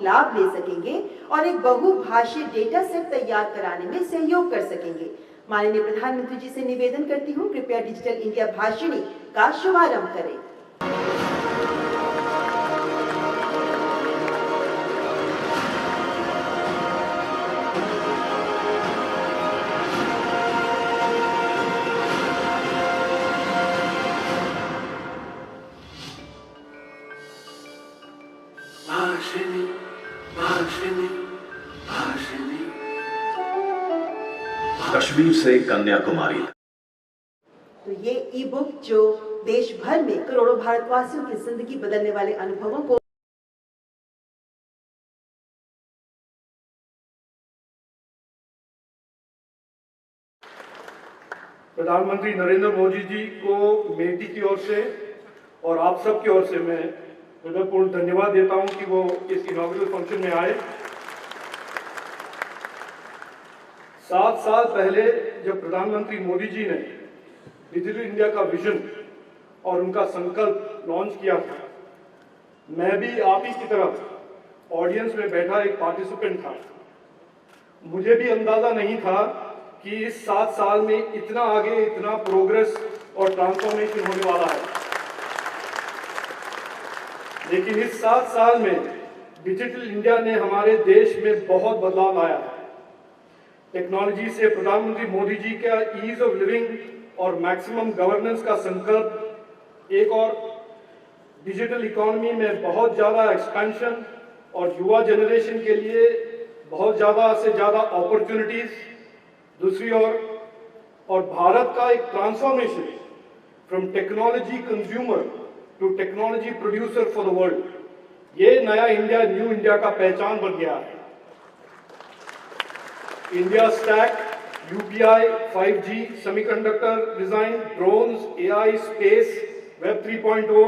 लाभ ले सकेंगे और एक बहुभाषीय डेटा सेट तैयार कराने में सहयोग कर सकेंगे। माननीय प्रधानमंत्री जी से निवेदन करती हूँ, कृपया डिजिटल इंडिया भाषिणी का शुभारंभ करें। कश्मीर से कन्याकुमारी। तो ये ई बुक जो देश भर में करोड़ों भारतवासियों की जिंदगी बदलने वाले अनुभवों को प्रधानमंत्री नरेंद्र मोदी जी को मेटी की ओर से और आप सब की ओर से मैं हृदयपूर्ण धन्यवाद देता हूं कि वो इस इनॉग्रेशन फंक्शन में आए। 7 साल पहले जब प्रधानमंत्री मोदी जी ने डिजिटल इंडिया का विजन और उनका संकल्प लॉन्च किया था, मैं भी आप ही की तरह ऑडियंस में बैठा एक पार्टिसिपेंट था। मुझे भी अंदाजा नहीं था कि इस 7 साल में इतना आगे, इतना प्रोग्रेस और ट्रांसफॉर्मेशन होने वाला है। लेकिन इस 7 साल में डिजिटल इंडिया ने हमारे देश में बहुत बदलाव लाया है। टेक्नोलॉजी से प्रधानमंत्री मोदी जी का ईज ऑफ लिविंग और मैक्सिमम गवर्नेंस का संकल्प, एक और डिजिटल इकोनॉमी में बहुत ज़्यादा एक्सपेंशन और युवा जनरेशन के लिए बहुत ज़्यादा से ज़्यादा अपॉर्चुनिटीज, दूसरी ओर और भारत का एक transformation from technology consumer to technology producer for the world, ये नया इंडिया, न्यू इंडिया का पहचान बन गया है। India stack, UPI, 5G, semiconductor design, drones, AI, space, web 3.0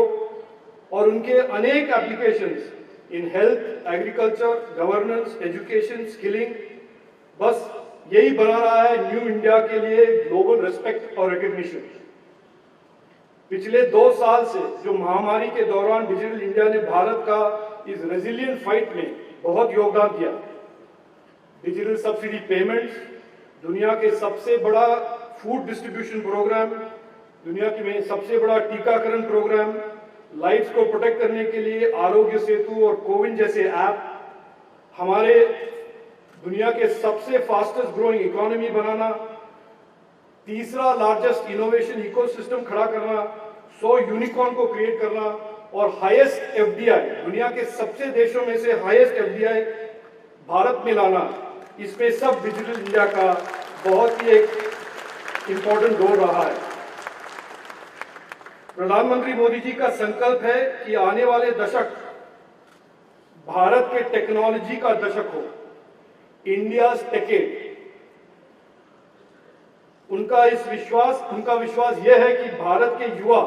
और उनके अनेक applications in health, agriculture, governance, education, skilling, बस यही बना रहा है न्यू इंडिया के लिए ग्लोबल रिस्पेक्ट और रिकग्निशन। पिछले 2 साल से जो महामारी के दौरान डिजिटल इंडिया ने भारत का इस रेजिलियंट फाइट में बहुत योगदान दिया। डिजिटल सब्सिडी पेमेंट्स, दुनिया के सबसे बड़ा फूड डिस्ट्रीब्यूशन प्रोग्राम, दुनिया में सबसे बड़ा टीकाकरण प्रोग्राम, लाइफ्स को प्रोटेक्ट करने के लिए आरोग्य सेतु और कोविन जैसे ऐप, हमारे दुनिया के सबसे फास्टेस्ट ग्रोइंग इकोनॉमी बनाना, तीसरा लार्जेस्ट इनोवेशन इकोसिस्टम खड़ा करना, 100 यूनिकॉर्न को क्रिएट करना और हाईएस्ट एफडीआई, दुनिया के सबसे देशों में से हाईएस्ट एफडीआई भारत में लाना, इसमें सब डिजिटल इंडिया का बहुत ही एक इंपॉर्टेंट रोल रहा है। प्रधानमंत्री मोदी जी का संकल्प है कि आने वाले दशक भारत के टेक्नोलॉजी का दशक हो, इंडियाज डेकेड। उनका विश्वास यह है कि भारत के युवा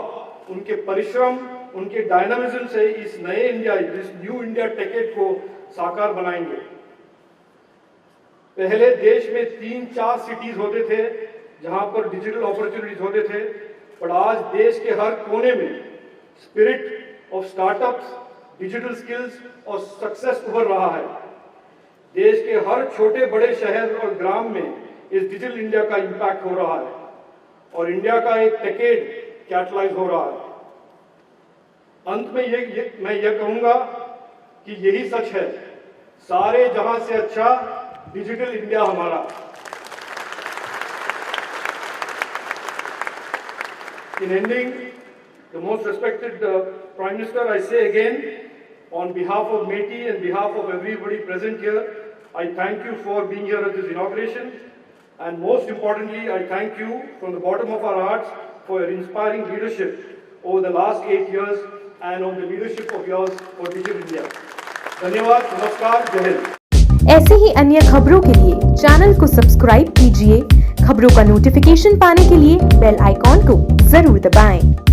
उनके परिश्रम, उनके डायनामिज्म से इस नए इंडिया, इस न्यू इंडिया डेकेड को साकार बनाएंगे। पहले देश में 3-4 सिटीज होते थे जहां पर डिजिटल अपॉर्चुनिटीज होते थे, पर आज देश के हर कोने में spirit of startups, digital skills और सक्सेस उभर रहा है। देश के हर छोटे बड़े शहर और ग्राम में इस डिजिटल इंडिया का इंपैक्ट हो रहा है और इंडिया का एक डेकेड कैटलाइज हो रहा है। अंत में मैं ये कहूंगा कि यही सच है, सारे जहां से अच्छा डिजिटल इंडिया हमारा। In ending, the most respected Prime Minister, I say again, on behalf of METI and behalf of everybody present here, I thank you for being here at this inauguration, and most importantly, I thank you from the bottom of our hearts for your inspiring leadership over the last 8 years and on the leadership of yours for Digital India. धन्यवाद, नमस्कार, जय हिंद। ऐसे ही अन्य खबरों के लिए channel को subscribe कीजिए। खबरों का नोटिफिकेशन पाने के लिए बेल आइकॉन को जरूर दबाएं।